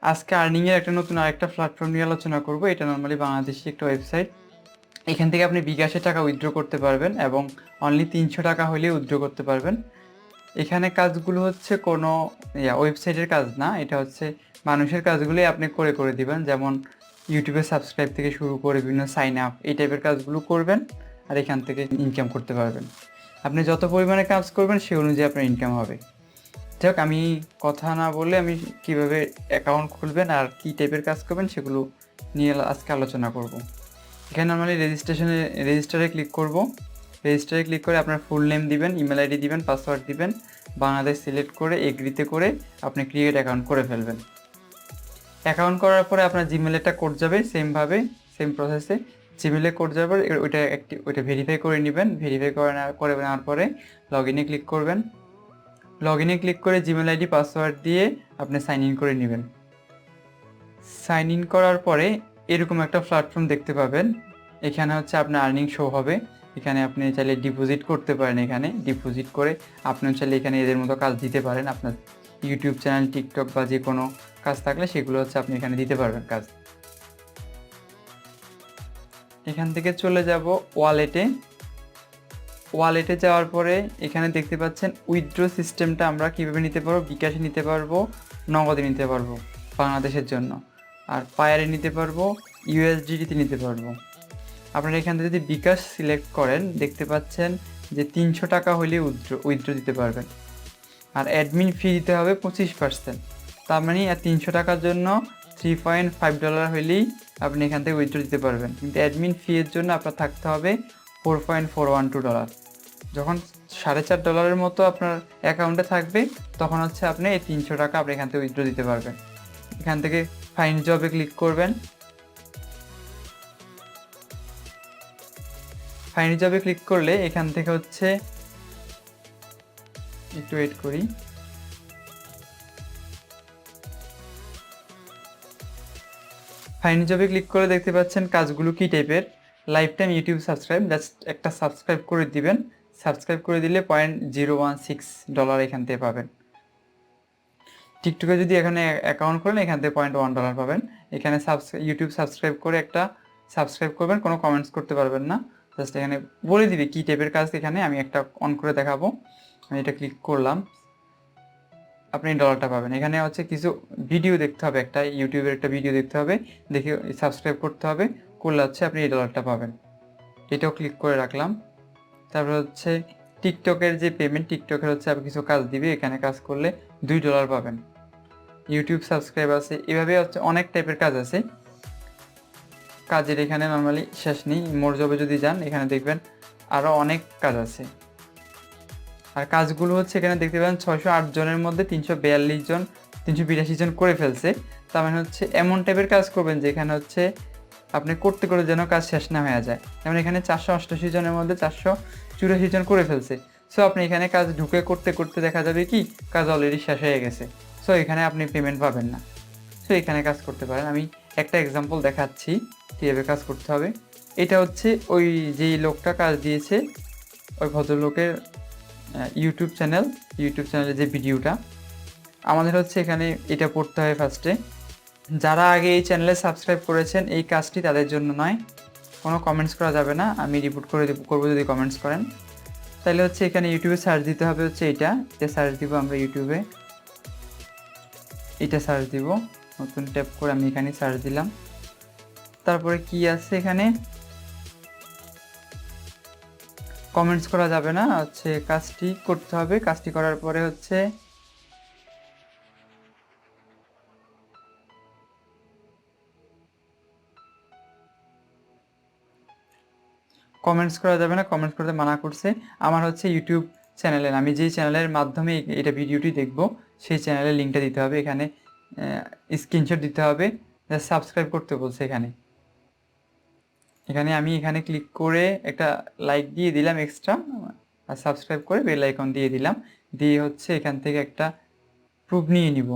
আজকে আর্নিংয়ের একটা নতুন আরেকটা প্ল্যাটফর্ম নিয়ে আলোচনা করব। এটা নর্মালি বাংলাদেশি একটা ওয়েবসাইট। এখান থেকে আপনি বিকাশে টাকা উইথড্র করতে পারবেন এবং অনলি 300 টাকা হলে উইথড্র করতে পারবেন। এখানে কাজগুলো হচ্ছে কোনো ওয়েবসাইটের কাজ না, এটা হচ্ছে মানুষের কাজগুলোই আপনি করে করে দিবেন। যেমন ইউটিউবে সাবস্ক্রাইব থেকে শুরু করে বিভিন্ন সাইন আপ এই টাইপের কাজগুলো করবেন আর এখান থেকে ইনকাম করতে পারবেন। আপনি যত পরিমাণে কাজ করবেন সেই অনুযায়ী আপনার ইনকাম হবে। যাক, আমি কথা না বলে আমি কিভাবে অ্যাকাউন্ট খুলবেন আর কী টাইপের কাজ করবেন সেগুলো নিয়ে আজকে আলোচনা করব। এখানে নর্মালি রেজিস্টারে ক্লিক করব। রেজিস্টারে ক্লিক করে আপনার ফুল নেম দিবেন, ইমেল আইডি দিবেন, পাসওয়ার্ড দিবেন, বাংলাদেশ সিলেক্ট করে এগ্রিতে করে আপনি ক্রিয়েট অ্যাকাউন্ট করে ফেলবেন। অ্যাকাউন্ট করার পরে আপনার জিমেলে একটা কোড যাবে, সেম প্রসেসে জিমেলে কোড যাবে, ওইটা ভেরিফাই করে নেবেন। ভেরিফাই করে নেওয়ার পরে লগ ইনে ক্লিক করবেন। লগ ইনে ক্লিক করে জিমেল আইডি পাসওয়ার্ড দিয়ে আপনি সাইন ইন করে নেবেন। সাইন ইন করার পরে এরকম একটা প্ল্যাটফর্ম দেখতে পাবেন। এখানে হচ্ছে আপনার আর্নিং শো হবে। এখানে আপনি চাইলে ডিপোজিট করতে পারেন। এখানে ডিপোজিট করে আপনি চাইলে এখানে এদের মতো কাজ দিতে পারেন। আপনার ইউটিউব চ্যানেল, টিকটক বা যে কোনো কাজ থাকলে সেগুলো হচ্ছে আপনি এখানে দিতে পারবেন কাজ। এখান থেকে চলে যাব ওয়ালেটে যাওয়ার পরে এখানে দেখতে পাচ্ছেন উইথড্র সিস্টেমটা আমরা কীভাবে নিতে পারবো। বিকাশে নিতে পারবো, নগদে নিতে পারবো বাংলাদেশের জন্য, আর পায়ারে নিতে পারবো, ইউএসডিটিতে নিতে পারবো। আপনারা এখান থেকে যদি বিকাশ সিলেক্ট করেন দেখতে পাচ্ছেন যে 300 টাকা হলে উইথড্র দিতে পারবেন। আর অ্যাডমিন ফি দিতে হবে 25%। তার মানে আর 300 টাকার জন্য $3.5 হলেই আপনি এখান থেকে উইথড্র দিতে পারবেন। কিন্তু অ্যাডমিন ফি এর জন্য আপনার থাকতে হবে $4.412। যখন $4.5 মতো আপনার অ্যাকাউন্টে থাকবে তখন হচ্ছে আপনি এই 300 টাকা আপনি এখান থেকে উইথড্র দিতে পারবেন। এখান থেকে ফাইন্ড জবে ক্লিক করবেন। ফাইন্ড জবে ক্লিক করলে এখান থেকে হচ্ছে একটু ওয়েট করি। ফাইন্ড জবে ক্লিক করে দেখতে পাচ্ছেন কাজগুলো কী টাইপের। Life time YouTube subscribe, just একটা সাবস্ক্রাইব করে দিবেন। সাবস্ক্রাইব করে দিলে $0.016 এখান থেকে পাবেন। টিকটকে যদি এখানে অ্যাকাউন্ট করেন এখান থেকে $0.1 পাবেন। এখানে ইউটিউব সাবস্ক্রাইব করে একটা সাবস্ক্রাইব করবেন, কোনো কমেন্টস করতে পারবেন না। জাস্ট এখানে বলে দিবে কী টাইপের কাজ। এখানে আমি একটা অন করে দেখাবো। আমি এটা ক্লিক করলাম, আপনি ডলারটা পাবেন। এখানে হচ্ছে কিছু ভিডিও দেখতে হবে, একটা ইউটিউবের একটা ভিডিও দেখতে হবে, দেখে সাবস্ক্রাইব করতে হবে, করলে হচ্ছে আপনি এই ডলারটা পাবেন। এটাও ক্লিক করে রাখলাম। তারপর হচ্ছে টিকটকের যে পেমেন্ট, টিকটকের হচ্ছে আপনি কিছু কাজ দিবে, এখানে কাজ করলে $2 পাবেন। ইউটিউব সাবস্ক্রাইব আছে, এভাবে হচ্ছে অনেক টাইপের কাজ আছে। কাজের এখানে নর্মালি শেষ নেই। মোর জবে যদি যান এখানে দেখবেন আরও অনেক কাজ আছে। আর কাজগুলো হচ্ছে এখানে দেখতে পাবেন 608 জনের মধ্যে 382 জন করে ফেলছে। তার মানে হচ্ছে এমন টাইপের কাজ করবেন যেখানে হচ্ছে আপনি করতে করে যেন কাজ শেষ না হয়ে যায়। যেমন এখানে 488 জনের মধ্যে 484 জন করে ফেলছে। সো আপনি এখানে কাজ ঢুকে করতে করতে দেখা যাবে কি কাজ অলরেডি শেষ হয়ে গেছে। সো এখানে আপনি পেমেন্ট পাবেন না। সো এখানে কাজ করতে পারেন। আমি একটা এক্সাম্পল দেখাচ্ছি কীভাবে কাজ করতে হবে। এটা হচ্ছে ওই যেই লোকটা কাজ দিয়েছে ওই ভদ্রলোকের ইউটিউব চ্যানেলের যে ভিডিওটা। আমাদের হচ্ছে এখানে এটা পড়তে হয় ফার্স্টে। যারা আগে এই চ্যানেলে সাবস্ক্রাইব করেছেন এই কাজটি তাদের জন্য নয়। কোনো কমেন্টস করা যাবে না, আমি রিপোর্ট করবো যদি কমেন্টস করেন। তাহলে হচ্ছে এখানে ইউটিউবে সার্চ দিতে হবে হচ্ছে এটা সার্চ দিব। আমরা ইউটিউবে এটা সার্চ দিব, নতুন ট্যাপ করে আমি এখানে সার্চ দিলাম। তারপরে কি আছে এখানে কমেন্টস করা যাবে না, হচ্ছে কাজটি করতে হবে। কাজটি করার পরে হচ্ছে কমেন্টস করা যাবে না, কমেন্টস করতে মানা করছে। আমার হচ্ছে ইউটিউব চ্যানেলের, আমি যেই চ্যানেলের মাধ্যমে এটা ভিডিওটি দেখব সেই চ্যানেলের লিঙ্কটা দিতে হবে। এখানে স্ক্রিনশট দিতে হবে, সাবস্ক্রাইব করতে বলছে এখানে। আমি এখানে ক্লিক করে একটা লাইক দিয়ে দিলাম এক্সট্রা, আর সাবস্ক্রাইব করে বেল আইকন দিয়ে দিলাম। দিয়ে হচ্ছে এখান থেকে একটা প্রুফ নিয়ে নিব।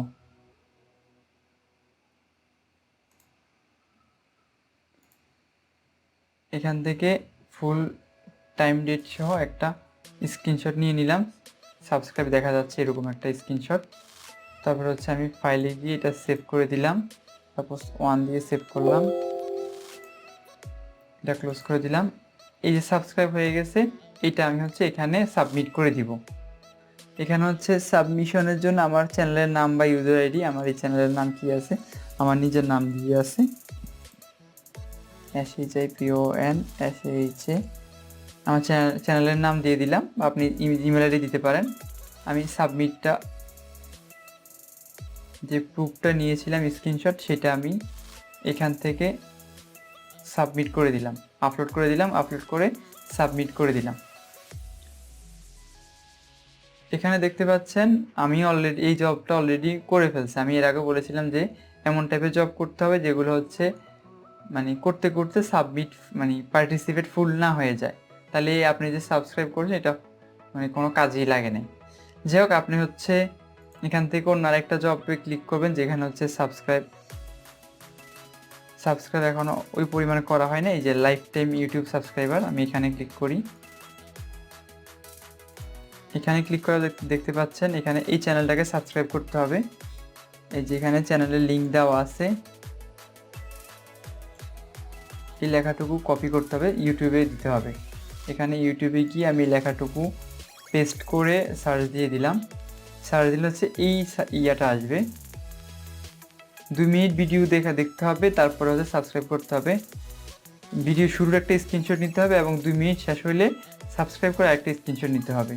এখান থেকে ফুল টাইম ডেট সহ একটা স্ক্রিনশট নিয়ে নিলাম। সাবস্ক্রাইব দেখা যাচ্ছে এরকম একটা স্ক্রিনশট। তারপর হচ্ছে আমি ফাইলে গিয়ে এটা সেভ করে দিলাম, সাপোজ 1 দিয়ে সেভ করলাম, এটা ক্লোজ করে দিলাম। এই যে সাবস্ক্রাইব হয়ে গেছে, এটা আমি হচ্ছে এখানে সাবমিট করে দিব। এখানে হচ্ছে সাবমিশনের জন্য আমার চ্যানেলের নাম বা ইউজার আইডি, আমার এই চ্যানেলের নাম কি আছে, আমার নিজের নাম দিয়ে আছে SHIPON SHA, আমার চ্যানেলের নাম দিয়ে দিলাম, বা আপনি ইমেল আইডি দিতে পারেন। আমি সাবমিটটা, যে প্রুফটা নিয়েছিলাম স্ক্রিনশট, সেটা আমি এখান থেকে সাবমিট করে দিলাম, আপলোড করে দিলাম, আপলোড করে সাবমিট করে দিলাম। এখানে দেখতে পাচ্ছেন আমি অলরেডি এই জবটা অলরেডি করে ফেলছি। আমি এর আগে বলেছিলাম যে এমন টাইপের জব করতে হবে যেগুলো হচ্ছে মানে করতে করতে সাবমিট মানে পার্টিসিপেট ফুল না হয়ে যায়, তাহলে আপনি যে সাবস্ক্রাইব করছেন এটা মানে কোনো কাজেই লাগে না। যাই হোক, আপনি হচ্ছে এখান থেকে অন্য আরেকটা জবে ক্লিক করবেন যেখানে হচ্ছে সাবস্ক্রাইব এখনও ওই পরিমাণে করা হয় না। এই যে লাইফ টাইম ইউটিউব সাবস্ক্রাইবার, আমি এখানে ক্লিক করি। এখানে ক্লিক করে দেখতে পাচ্ছেন এখানে এই চ্যানেলটাকে সাবস্ক্রাইব করতে হবে। এই যে এখানে চ্যানেলের লিঙ্ক দেওয়া আছে, এই লেখাটুকু কপি করতে হবে, ইউটিউবে দিতে হবে। এখানে ইউটিউবে গিয়ে আমি লেখাটুকু পেস্ট করে সার্চ দিয়ে দিলাম। সার্চ দিলে হচ্ছে এই ইয়াটা আসবে। 2 মিনিট ভিডিও দেখতে হবে, তারপরে হচ্ছে সাবস্ক্রাইব করতে হবে। ভিডিও শুরুর একটা স্ক্রিনশট নিতে হবে এবং 2 মিনিট শেষ হলে সাবস্ক্রাইব করে একটা স্ক্রিনশট নিতে হবে।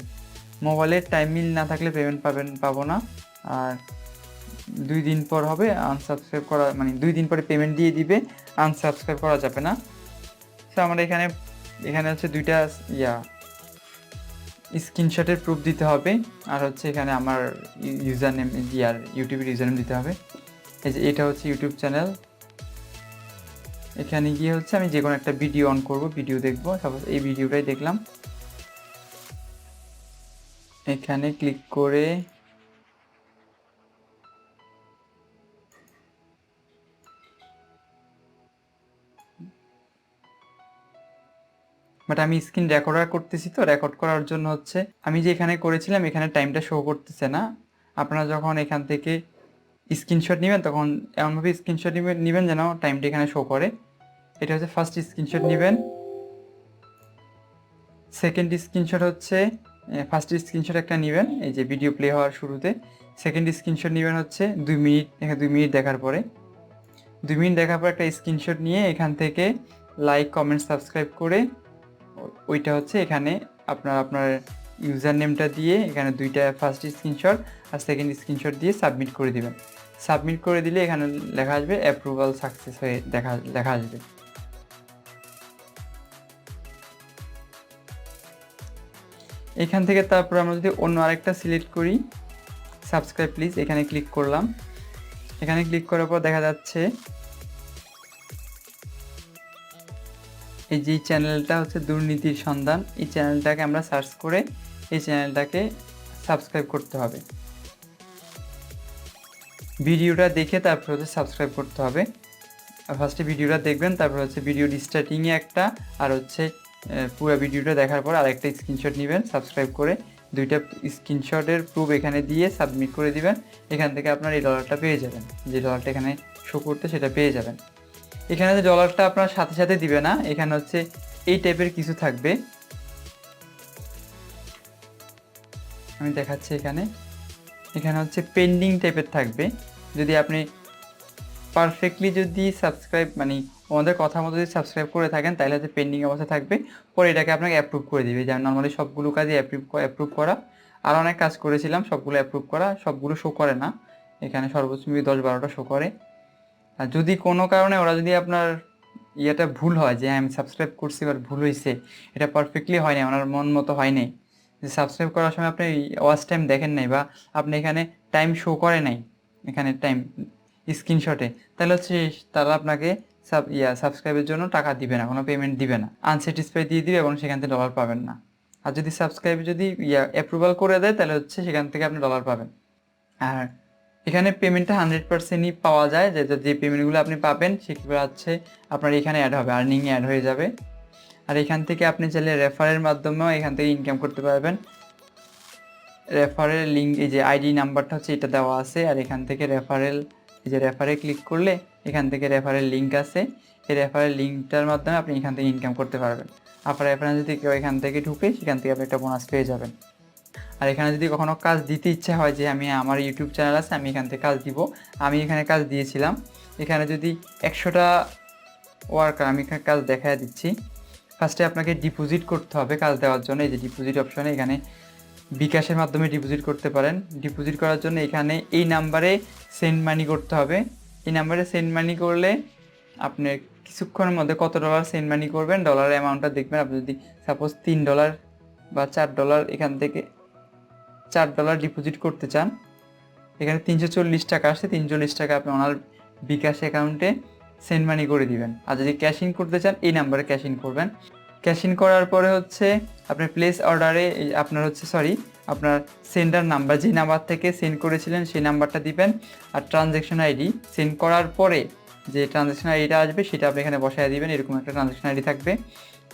মোবাইলের টাইম মিল না থাকলে পেমেন্ট পাবো না। আর 2 দিন পর হবে আনসাবস্ক্রাইব করা, মানে 2 দিন পরে পেমেন্ট দিয়ে দিবে, আনসাবস্ক্রাইব করা যাবে না। তো আমার এখানে হচ্ছে 2টা স্ক্রিনশটের প্রুফ দিতে হবে, আর হচ্ছে এখানে আমার ইউজার নেম আর ইউটিউবের ইউজার নেম দিতে হবে। এই যে এটা হচ্ছে ইউটিউব চ্যানেল। এখানে গিয়ে হচ্ছে আমি যে কোনো একটা ভিডিও অন করব, ভিডিও দেখবো, সাপোজ এই ভিডিওটাই দেখলাম। এখানে ক্লিক করে বাট আমি স্ক্রিন রেকর্ডার করতেছি, তো রেকর্ড করার জন্য হচ্ছে আমি যে এখানে করেছিলাম এখানে টাইমটা শো করতেছে না। আপনারা যখন এখান থেকে স্ক্রিনশট নেবেন তখন এমনভাবে স্ক্রিনশট নেবেন যেন টাইমটা এখানে শো করে। এটা হচ্ছে ফার্স্ট স্ক্রিনশট নেবেন। সেকেন্ড স্ক্রিনশট হচ্ছে ফার্স্ট স্ক্রিনশট একটা নেবেন এই যে ভিডিও প্লে হওয়ার শুরুতে। সেকেন্ড স্ক্রিনশট নেবেন হচ্ছে 2 মিনিট, 2 মিনিট দেখার পরে। 2 মিনিট দেখার পর একটা স্ক্রিনশট নিয়ে এখান থেকে লাইক কমেন্ট সাবস্ক্রাইব করে ওইটা হচ্ছে এখানে আপনার ইউজার নেমটা দিয়ে এখানে 2টা ফার্স্ট স্ক্রিনশট আর সেকেন্ড স্ক্রিনশট দিয়ে সাবমিট করে দিবেন। সাবমিট করে দিলে এখানে লেখা আসবে অ্যাপ্রুভাল সাকসেস হয়ে লেখা আসবে। এখান থেকে তারপর আমরা যদি অন্য আরেকটা সিলেক্ট করি, সাবস্ক্রাইব প্লিজ, এখানে ক্লিক করলাম। এখানে ক্লিক করার পর দেখা যাচ্ছে এই যে চ্যানেলটা হচ্ছে দুর্নীতির সন্ধান, এই চ্যানেলটাকে আমরা সার্চ করে এই চ্যানেলটাকে সাবস্ক্রাইব করতে হবে। ভিডিওটা দেখে তারপর হচ্ছে সাবস্ক্রাইব করতে হবে। ফার্স্টে ভিডিওটা দেখবেন, তারপর হচ্ছে ভিডিও স্টার্টিংয়ে একটা, আর হচ্ছে পুরো ভিডিওটা দেখার পর আরেকটা স্ক্রিনশট নেবেন সাবস্ক্রাইব করে। 2টা স্ক্রিনশটের প্রুফ এখানে দিয়ে সাবমিট করে দিবেন। এখান থেকে আপনার এই ডলারটা পেয়ে যাবেন, যে ডলারটা এখানে শো করতে সেটা পেয়ে যাবেন। এখানে যে ডলারটা আপনার সাথে সাথে দিবে না, এখানে হচ্ছে এই টাইপের কিছু থাকবে, আমি দেখাচ্ছি। এখানে হচ্ছে পেন্ডিং টাইপের থাকবে। যদি আপনি পারফেক্টলি যদি সাবস্ক্রাইব মানে আমাদের কথা মতো যদি সাবস্ক্রাইব করে থাকেন তাহলে হচ্ছে পেন্ডিং অবস্থা থাকবে, পরে এটাকে আপনাকে অ্যাপ্রুভ করে দিবে। যেমন নর্মালি সবগুলো কাজই অ্যাপ্রুভ করা, আর অনেক কাজ করেছিলাম সবগুলো অ্যাপ্রুভ করা, সবগুলো শো করে না, এখানে সর্বোচ্চ 10-12টা শো করে। আর যদি কোনো কারণে ওরা যদি আপনার ইয়েটা ভুল হয় যে আমি সাবস্ক্রাইব করছি বাট ভুল হয়েছে, এটা পারফেক্টলি হয় নাই, ওনার মন মতো হয় নাই, যে সাবস্ক্রাইব করার সময় আপনি ওয়াচ টাইম দেখেন নাই বা আপনি এখানে টাইম শো করে নাই এখানে টাইম স্ক্রিনশটে, তাহলে হচ্ছে তারা আপনাকে সাবস্ক্রাইবের জন্য টাকা দিবে না, কোনো পেমেন্ট দিবে না, আনস্যাটিসফাই দিয়ে দিবে এবং সেখান থেকে ডলার পাবেন না। আর যদি সাবস্ক্রাইব যদি অ্যাপ্রুভাল করে দেয় তাহলে হচ্ছে সেখান থেকে আপনি ডলার পাবেন। আর এখানে পেমেন্টটা 100%ই পাওয়া যায়, যে পেমেন্টগুলো আপনি পাবেন সেগুলো হচ্ছে আপনার এখানে অ্যাড হবে, আর্নিংয়ে অ্যাড হয়ে যাবে। আর এখান থেকে আপনি চাইলে রেফারের মাধ্যমেও এখান থেকে ইনকাম করতে পারবেন। রেফারেল লিঙ্ক, এই যে আইডি নাম্বারটা হচ্ছে এটা দেওয়া আছে, আর এখান থেকে রেফারেল, এই যে রেফারে ক্লিক করলে এখান থেকে রেফারেল লিঙ্ক আছে, এই রেফারেল লিঙ্কটার মাধ্যমে আপনি এখান থেকে ইনকাম করতে পারবেন। আপনার রেফারেন্স যদি কেউ এখান থেকে ঢুকে সেখান থেকে আপনি একটা বোনাস পেয়ে যাবেন। আর এখানে যদি কখনো কাজ দিতে ইচ্ছা হয় যে আমি আমার ইউটিউব চ্যানেল আছে আমি এখান থেকে কাজ দিব, আমি এখানে কাজ দিয়েছিলাম। এখানে যদি 100টা ওয়ার্কার, আমি এখানে কাজ দেখা দিচ্ছি। ফার্স্টে আপনাকে ডিপোজিট করতে হবে কাজ দেওয়ার জন্য, এই যে ডিপোজিট অপশনে এখানে বিকাশের মাধ্যমে ডিপোজিট করতে পারেন। ডিপোজিট করার জন্য এখানে এই নাম্বারে সেন্ড মানি করতে হবে। এই নাম্বারে সেন্ড মানি করলে আপনি কিছুক্ষণের মধ্যে কত ডলার সেন্ড মানি করবেন, ডলারের অ্যামাউন্টটা দেখবেন। আপনি যদি সাপোজ $3 বা $4 এখান থেকে $4 ডিপোজিট করতে চান, এখানে 340 টাকা আসছে, 340 টাকা আপনি ওনার বিকাশ অ্যাকাউন্টে সেন্ড মানি করে দিবেন। আর যদি ক্যাশ ইন করতে চান এই নাম্বারে ক্যাশ ইন করবেন। ক্যাশ ইন করার পরে হচ্ছে আপনার প্লেস অর্ডারে আপনার আপনার সেন্ডার নাম্বার, যে নাম্বার থেকে সেন্ড করেছিলেন সেই নাম্বারটা দিবেন। আর ট্রানজ্যাকশন আইডি সেন্ড করার পরে যে ট্রানজ্যাকশন আইডিটা আসবে সেটা আপনি এখানে বসায় দিবেন, এরকম একটা ট্রানজ্যাকশন আইডি থাকবে।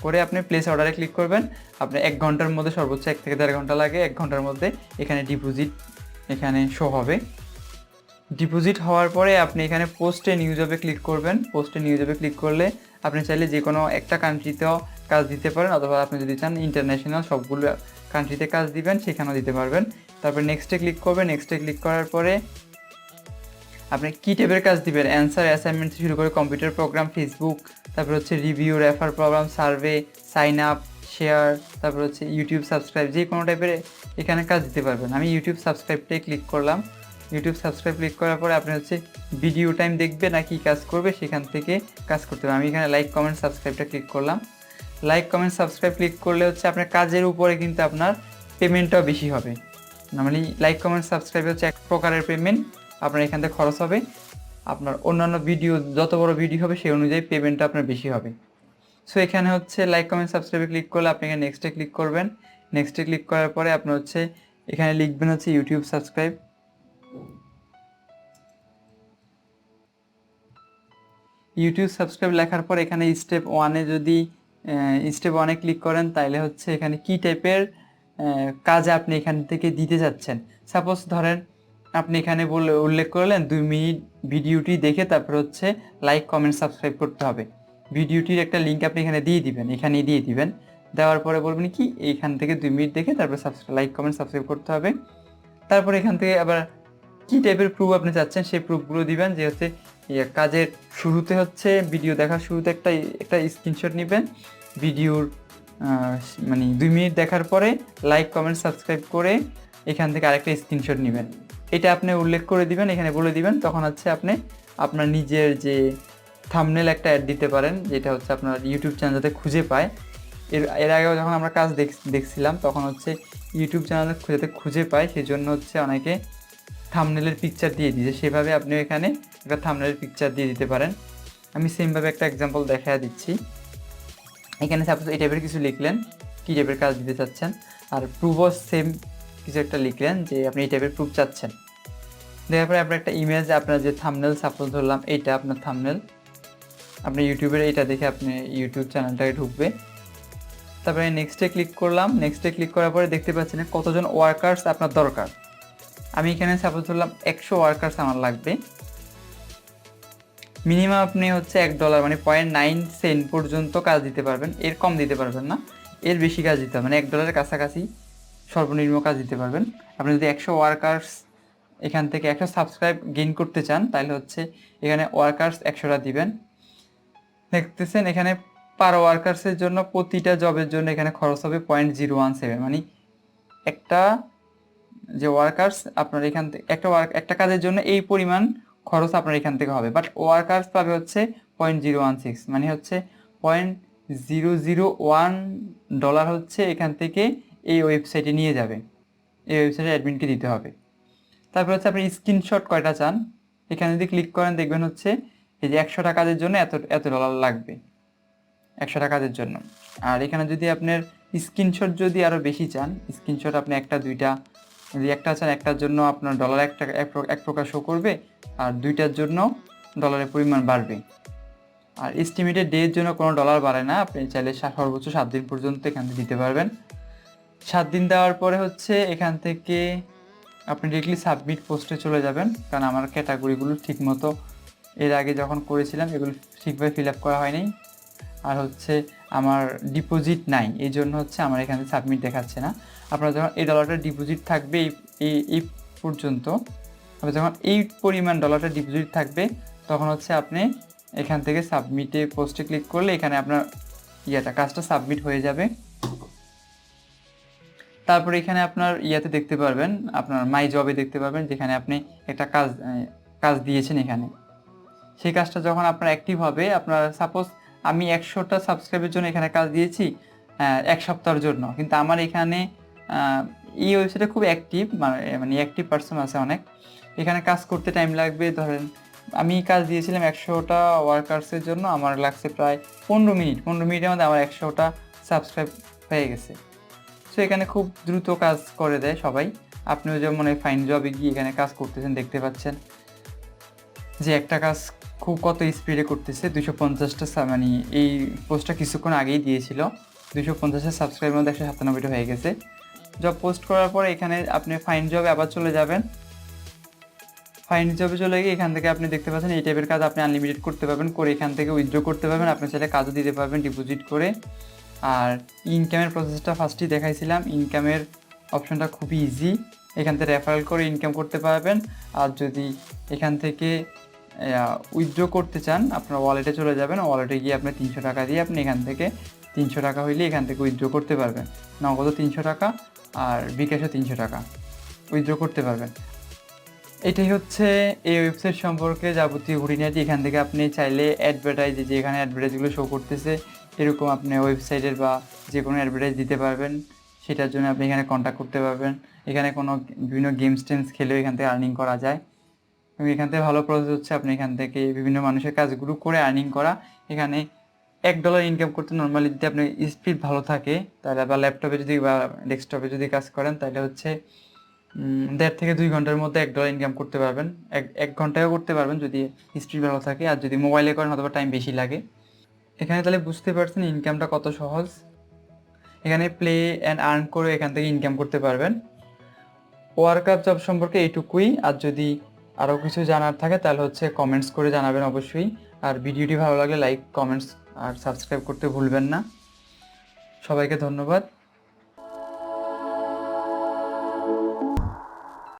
করে আপনি প্লেস অর্ডারে ক্লিক করবেন। আপনি 1 ঘন্টার মধ্যে, সর্বোচ্চ 1 থেকে 1.5 ঘন্টা লাগে, 1 ঘন্টার মধ্যে এখানে ডিপোজিট এখানে শো হবে। ডিপোজিট হওয়ার পরে আপনি এখানে পোস্টে নিউ জবে ক্লিক করবেন। পোস্টে নিউ জবে ক্লিক করলে আপনি চাইলে যে কোনো একটা কান্ট্রিতেও কাজ দিতে পারেন, অথবা আপনি যদি চান ইন্টারন্যাশনাল সবগুলো কান্ট্রিতে কাজ দিবেন সেখানেও দিতে পারবেন। তারপর নেক্সটে ক্লিক করবেন। নেক্সটে ক্লিক করার পরে আপনি কী টাইপের কাজ দিবেন, অ্যান্সার, অ্যাসাইনমেন্ট থেকে শুরু করে কম্পিউটার প্রোগ্রাম, ফেসবুক, তারপর হচ্ছে review, refer program, survey, sign up, share, তারপর হচ্ছে ইউটিউব সাবস্ক্রাইব, যে কোনো টাইপের এখানে কাজ দিতে পারবেন। আমি ইউটিউব সাবস্ক্রাইবটাই ক্লিক করলাম। ইউটিউব সাবস্ক্রাইব ক্লিক করার পরে আপনি হচ্ছে ভিডিও টাইম দেখবে না কি কাজ করবে সেখান থেকে কাজ করতে হবে। আমি এখানে লাইক, কমেন্ট, সাবস্ক্রাইবটা ক্লিক করলাম। লাইক, কমেন্ট, সাবস্ক্রাইব ক্লিক করলে হচ্ছে আপনার কাজের উপরে কিন্তু আপনার পেমেন্টটাও বেশি হবে। নর্মালি লাইক, কমেন্ট, সাবস্ক্রাইব হচ্ছে এক প্রকারের পেমেন্ট, আপনার এখান থেকে খরচ হবে। আপনার অন্যান্য ভিডিও যত বড় ভিডিও হবে সেই অনুযায়ী পেমেন্টটা আপনার বেশি হবে। সো এখানে হচ্ছে লাইক, কমেন্ট, সাবস্ক্রাইবে ক্লিক করলে আপনি এখানে নেক্সটে ক্লিক করবেন। নেক্সটে ক্লিক করার পরে আপনি হচ্ছে এখানে লিখবেন হচ্ছে ইউটিউব সাবস্ক্রাইব। ইউটিউব সাবস্ক্রাইব লেখার পর এখানে স্টেপ 1-এ যদি স্টেপ 1-এ ক্লিক করেন তাহলে হচ্ছে এখানে কী টাইপের কাজ আপনি এখান থেকে দিতে যাচ্ছেন। সাপোজ ধরেন আপনি এখানে উল্লেখ করলেন 2 মিনিট ভিডিওটি দেখে তারপর হচ্ছে লাইক, কমেন্ট, সাবস্ক্রাইব করতে হবে। ভিডিওটির একটা লিঙ্ক আপনি এখানে দিয়ে দিবেন, এখানেই দিয়ে দিবেন। দেওয়ার পরে বলবেন কি এইখান থেকে 2 মিনিট দেখে তারপর লাইক, কমেন্ট, সাবস্ক্রাইব করতে হবে। তারপর এখান থেকে আবার কী টাইপের প্রুফ আপনি চাচ্ছেন সেই প্রুফগুলো দিবেন। যে হচ্ছে কাজের শুরুতে হচ্ছে ভিডিও দেখার শুরুতে একটা স্ক্রিনশট নেবেন ভিডিওর, মানে 2 মিনিট দেখার পরে লাইক, কমেন্ট, সাবস্ক্রাইব করে এখান থেকে আরেকটা স্ক্রিনশট নেবেন। এটা আপনি উল্লেখ করে দিবেন, এখানে বলে দিবেন। তখন হচ্ছে আপনি আপনার নিজের যে থাম্বনেল একটা অ্যাড দিতে পারেন, যেটা হচ্ছে আপনার ইউটিউব চ্যানেল যাতে খুঁজে পায়। এর আগেও যখন আমরা কাজ দেখছিলাম তখন হচ্ছে ইউটিউব চ্যানেল যাতে খুঁজে পায় সেজন্য হচ্ছে অনেকে থাম্বনেলের পিকচার দিয়ে দিয়েছে, সেভাবে আপনিও এখানে একটা থাম্বনেলের পিকচার দিয়ে দিতে পারেন। আমি সেমভাবে একটা এক্সাম্পল দেখা দিচ্ছি। এখানে সাপোজ এই টাইপের কিছু লিখলেন, কী টাইপের কাজ দিতে চাচ্ছেন, আর প্রুফও সেম কিছু একটা লিখলেন যে আপনি এই টাইপের প্রুফ চাচ্ছেন। দেওয়ার পরে আপনার একটা ইমেজ, আপনার যে থাম্বনেল, সাপোজ ধরলাম এইটা আপনার থাম্বনেল, আপনি ইউটিউবের এইটা দেখে আপনি ইউটিউব চ্যানেলটাকে ঢুকবে। তারপরে নেক্সটে ক্লিক করলাম। নেক্সটে ক্লিক করার পরে দেখতে পাচ্ছেন কতজন ওয়ার্কার্স আপনার দরকার। আমি এখানে সাপোজ ধরলাম 100 ওয়ার্কার্স আমার লাগবে। মিনিমাম আপনি হচ্ছে $1 মানে 0.9 সেন্ট পর্যন্ত কাজ দিতে পারবেন, এর কম দিতে পারবেন না, এর বেশি কাজ দিতে হবে, মানে $1 কাছাকাছি সর্বনিম্ন কাজ দিতে পারবেন। আপনি যদি 100 ওয়ার্কার্স এখান থেকে 100 সাবস্ক্রাইব গেইন করতে চান তাহলে হচ্ছে এখানে ওয়ার্কার্স 100টা দিবেন। দেখতেছেন এখানে পার ওয়ার্কার্সের জন্য প্রতিটা জবের জন্য এখানে খরচ হবে 0.017, মানে একটা যে ওয়ার্কার্স আপনার এখান থেকে একটা কাজের জন্য এই পরিমাণ খরচ আপনার এখান থেকে হবে। বাট ওয়ার্কার্স পাবে হচ্ছে 0.016, মানে হচ্ছে $0.001 হচ্ছে এখান থেকে এই ওয়েবসাইটে নিয়ে যাবে, এই ওয়েবসাইটে অ্যাডমিনকে দিতে হবে। তারপর হচ্ছে আপনি স্ক্রিনশট কয়টা চান, এখানে যদি ক্লিক করেন দেখবেন হচ্ছে এই যে 100টা কাজের জন্য এত ডলার লাগবে 100টা কাজের জন্য। আর এখানে যদি আপনার স্ক্রিনশট যদি আরও বেশি চান, স্ক্রিনশট আপনি একটা দুইটা যদি একটা চান, একটার জন্য আপনার ডলার এক প্রকার শো করবে, আর দুইটার জন্য ডলারের পরিমাণ বাড়বে। আর এস্টিমেটেড ডের জন্য কোনো ডলার বাড়ে না, আপনি চাইলে সর্বোচ্চ 7 দিন পর্যন্ত এখান থেকে দিতে পারবেন। 7 দিন দেওয়ার পরে হচ্ছে এখান থেকে আপনি ডিরেক্টলি সাবমিট পোস্টে চলে যাবেন, কারণ আমার ক্যাটাগরিগুলো ঠিকমতো এর আগে যখন করেছিলাম এগুলো ঠিকভাবে ফিল আপ করা হয়নি, আর হচ্ছে আমার ডিপোজিট নাই, এই জন্য হচ্ছে আমার এখানে সাবমিট দেখাচ্ছে না। আপনার যখন এই ডলারটা ডিপোজিট থাকবে এই পর্যন্ত, আপনার যখন এই পরিমাণ ডলারটা ডিপোজিট থাকবে তখন হচ্ছে আপনি এখান থেকে সাবমিটে পোস্টে ক্লিক করলে এখানে আপনার কাজটা সাবমিট হয়ে যাবে। তারপরে এখানে আপনার দেখতে পারবেন, আপনার মাই জবে দেখতে পারবেন, যেখানে আপনি একটা কাজ দিয়েছেন এখানে। সেই কাজটা যখন আপনার অ্যাক্টিভ হবে, আপনার সাপোজ আমি 100টা সাবস্ক্রাইবের জন্য এখানে কাজ দিয়েছি 1 সপ্তাহের জন্য, কিন্তু আমার এখানে এই ওয়েবসাইটে খুব অ্যাক্টিভ, মানে অ্যাক্টিভ পার্সন আছে অনেক, এখানে কাজ করতে টাইম লাগবে। ধরেন আমি কাজ দিয়েছিলাম 100টা ওয়ার্কার্সের জন্য, আমার লাগছে প্রায় 15 মিনিটের মধ্যে আমার 100টা সাবস্ক্রাইব হয়ে গেছে। সো এখানে খুব দ্রুত কাজ করে দেয় সবাই। আপনিও যেমন এই ফাইন জবে গিয়ে এখানে কাজ করতেছেন, দেখতে পাচ্ছেন যে একটা কাজ খুব কত স্পিডে করতেছে। 250টা মানে এই পোস্টটা কিছুক্ষণ আগেই দিয়েছিল, 250টা সাবস্ক্রাইবের মধ্যে 197টা হয়ে গেছে। জব পোস্ট করার পরে এখানে আপনি ফাইন জবে আবার চলে যাবেন। ফাইন জবে চলে গিয়ে এখান থেকে আপনি দেখতে পাচ্ছেন এই টাইপের কাজ আপনি আনলিমিটেড করতে পারবেন, করে এখান থেকে উইথড্র করতে পারবেন, আপনি চাইলে কাজও দিতে পারবেন ডিপোজিট করে। আর ইনকামের প্রসেসটা ফার্স্টেই দেখাইছিলাম, ইনকামের অপশনটা খুবই ইজি, এখান থেকে রেফারেল করে ইনকাম করতে পারবেন। আর যদি এখান থেকে উইথড্র করতে চান আপনার ওয়ালেটে চলে যাবেন, ওয়ালেটে গিয়ে আপনি 300 টাকা দিয়ে আপনি এখান থেকে 300 টাকা হইলে এখান থেকে উইথড্র করতে পারবেন। নগদ 300 টাকা আর বিকাশও 300 টাকা উইথড্র করতে পারবেন। এটাই হচ্ছে এই ওয়েবসাইট সম্পর্কে যাবতীয় খুঁটিনাটি। এখান থেকে আপনি চাইলে অ্যাডভার্টাইজ, যে এখানে অ্যাডভার্টাইজগুলো শো করতেছে এরকম আপনি ওয়েবসাইটের বা যে কোনো অ্যাডভার্টাইজ দিতে পারবেন, সেটার জন্য আপনি এখানে কন্ট্যাক্ট করতে পারবেন। এখানে কোনো বিভিন্ন গেমস টেমস খেলেও এখান থেকে আর্নিং করা যায়, এবং এখান থেকে ভালো প্রসেস হচ্ছে আপনি এখান থেকে বিভিন্ন মানুষের কাজগুলো করে আর্নিং করা। এখানে $1 ইনকাম করতে নর্মালি যদি আপনার স্পিড ভালো থাকে তাহলে, বা ল্যাপটপে যদি বা ডেস্কটপে যদি কাজ করেন তাহলে হচ্ছে 1.5 থেকে 2 ঘন্টার মধ্যে $1 ইনকাম করতে পারবেন। এক ঘন্টায়ও করতে পারবেন যদি স্পিড ভালো থাকে, আর যদি মোবাইলে করেন অথবা টাইম বেশি লাগে। এখানে তাহলে বুঝতে পারছেন ইনকামটা কত সহজ। এখানে প্লে অ্যান্ড আর্ন করে এখান থেকে ইনকাম করতে পারবেন। ওয়ার্কআপ জব সম্পর্কে এইটুকুই। আর যদি আরও কিছু জানার থাকে তাহলে হচ্ছে কমেন্টস করে জানাবেন অবশ্যই। আর ভিডিওটি ভালো লাগলে লাইক, কমেন্টস আর সাবস্ক্রাইব করতে ভুলবেন না। সবাইকে ধন্যবাদ।